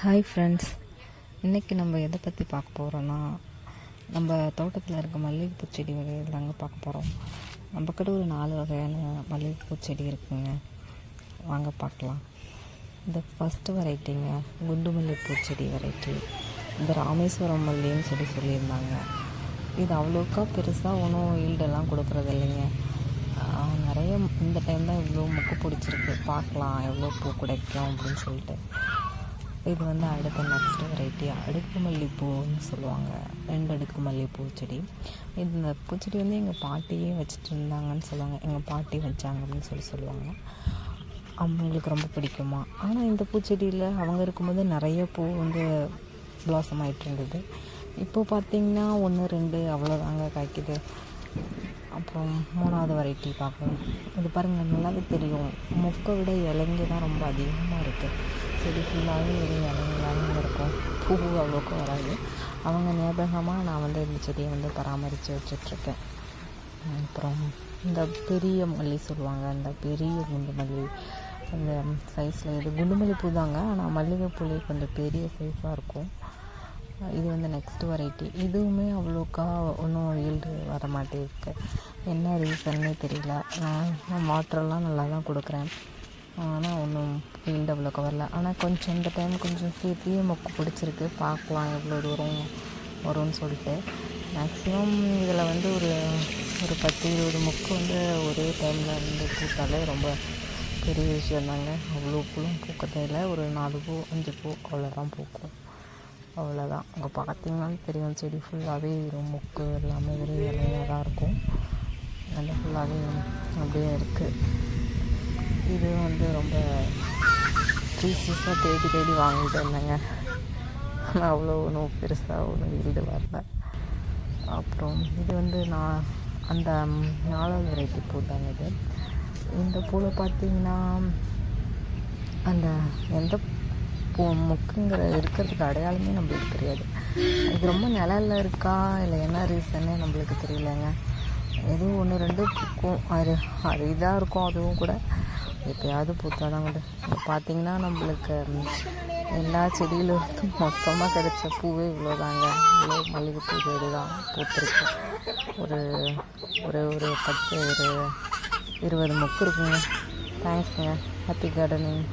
Hi friends, இன்றைக்கி நம்ம எதை பற்றி பார்க்க போகிறோன்னா, நம்ம தோட்டத்தில் இருக்க மல்லிகைப்பூ செடி வகைகள் தாங்க பார்க்க போகிறோம். நம்ம கிட்ட ஒரு 4 வகையான மல்லிகைப்பூ செடி இருக்குங்க. வாங்க பார்க்கலாம். இந்த ஃபஸ்ட்டு வெரைட்டிங்க குண்டு மல்லிகைப்பூ செடி வெரைட்டி. இந்த ராமேஸ்வரம் மல்லின்னு சொல்லியிருந்தாங்க. இது அவ்வளோக்கா பெருசாக ஒன்றும் ஈல்டெல்லாம் கொடுக்குறது இல்லைங்க. நிறைய இந்த டைம் தான் இவ்வளோ மொக்கு பிடிச்சிருக்கு. பார்க்கலாம் எவ்வளோ பூ கிடைக்கும் அப்படின்னு சொல்லிட்டு. இது அடுத்த நெக்ஸ்ட் வெரைட்டி அடுக்கு மல்லிகைப்பூன்னு சொல்லுவாங்க. 2 அடுக்கு மல்லிகைப்பூ செடி. இந்த பூச்செடி எங்கள் பாட்டியே வச்சுட்டு இருந்தாங்கன்னு சொல்லுவாங்க. எங்கள் பாட்டி வச்சாங்க அப்படின்னு சொல்லுவாங்க. அவங்களுக்கு ரொம்ப பிடிக்குமா. ஆனால் இந்த பூச்செடியில் அவங்க இருக்கும்போது நிறைய பூ பிளாசம் ஆகிட்டு இருந்தது. இப்போ பார்த்திங்கன்னா 1 2 அவ்வளோதாங்க காய்க்குது. அப்புறம் 3வது வெரைட்டி பார்ப்போம். இது பாருங்கள், நல்லாவே தெரியும். மொக்கை விட இலைங்க தான் ரொம்ப அதிகமாக இருக்குது. செடி ஃபுல்லாகவே வெறும் இலைங்களாக இருக்கும். பூ அவ்வளோக்கு வராது. அவங்க ஞாபகமாக நான் இந்த செடியை பராமரித்து வச்சிட்ருக்கேன். அப்புறம் இந்த பெரிய மல்லி சொல்லுவாங்க, இந்த பெரிய குண்டு மல்லி அந்த சைஸில். இது குண்டு மல்லி பூ தாங்க, ஆனால் மல்லிகைப்பூலே கொஞ்சம் பெரிய சைஸாக இருக்கும். இது நெக்ஸ்ட் வெரைட்டி. இதுவுமே அவ்வளோக்கா ஒன்றும் ஈல்டு வர மாட்டேருக்கு. என்ன ரீசன்னே தெரியல. நான் வாட்டரெல்லாம் நல்லா தான் கொடுக்குறேன், ஆனால் ஒன்றும் ஈல்டு அவ்வளோக்கா வரல. ஆனால் கொஞ்சம் இந்த டைம் கொஞ்சம் பெரிய மொக்கு பிடிச்சிருக்கு. பார்க்கலாம் எவ்வளோ தூரம் வரும்னு சொல்லிட்டு. மேக்ஸிமம் இதில் ஒரு 10-20 மொக்கு ஒரே டைமில் பூத்தாலே ரொம்ப பெரிய விஷயந்தாங்க. அவ்வளோ பூவும் பூக்கத்தையில் ஒரு 4 பூ 5 பூ அவ்வளோதான் பூக்கும். அவ்வளோதான். அங்கே பார்த்திங்கனாலும் தெரியும், செடி ஃபுல்லாகவே மொக்கு எல்லாமே வெறும் இலையாக தான் இருக்கும். நல்லா ஃபுல்லாகவே அப்படியே இருக்குது. இது ரொம்ப ப்ரீசியஸாக தேடி வாங்கிட்டு இருந்தேங்க. ஆனால் அவ்வளோ ஒன்றும் பெருசாக ஒன்றும் ஈல்டு வரல. அப்புறம் இது நான் அந்த 4வது வெரைட்டி பூ தாங்க இது. இந்த பூவில் பார்த்திங்கன்னா அந்த எந்த மொக்குங்கிற இருக்கிறதுக்கு அடையாளமே நம்மளுக்கு தெரியாது. இது ரொம்ப நிழலில் இருக்கா இல்லை என்ன ரீசன்னே நம்மளுக்கு தெரியலைங்க. எதுவும் 1 2 பூக்கும். அது இதாக இருக்கும். அதுவும் கூட எப்போயாவது பூத்தா தான் உண்டு. இப்போ பார்த்திங்கன்னா நம்மளுக்கு எல்லா செடியிலும் மொத்தமாக கிடைச்ச பூவே இவ்வளோதாங்க. இவ்வளோ மல்லிகைப்பூ செடி தான் பூத்துருக்கு. ஒரு 10 20 மொக்கு இருக்குங்க. தேங்க்ஸுங்க. Happy gardening.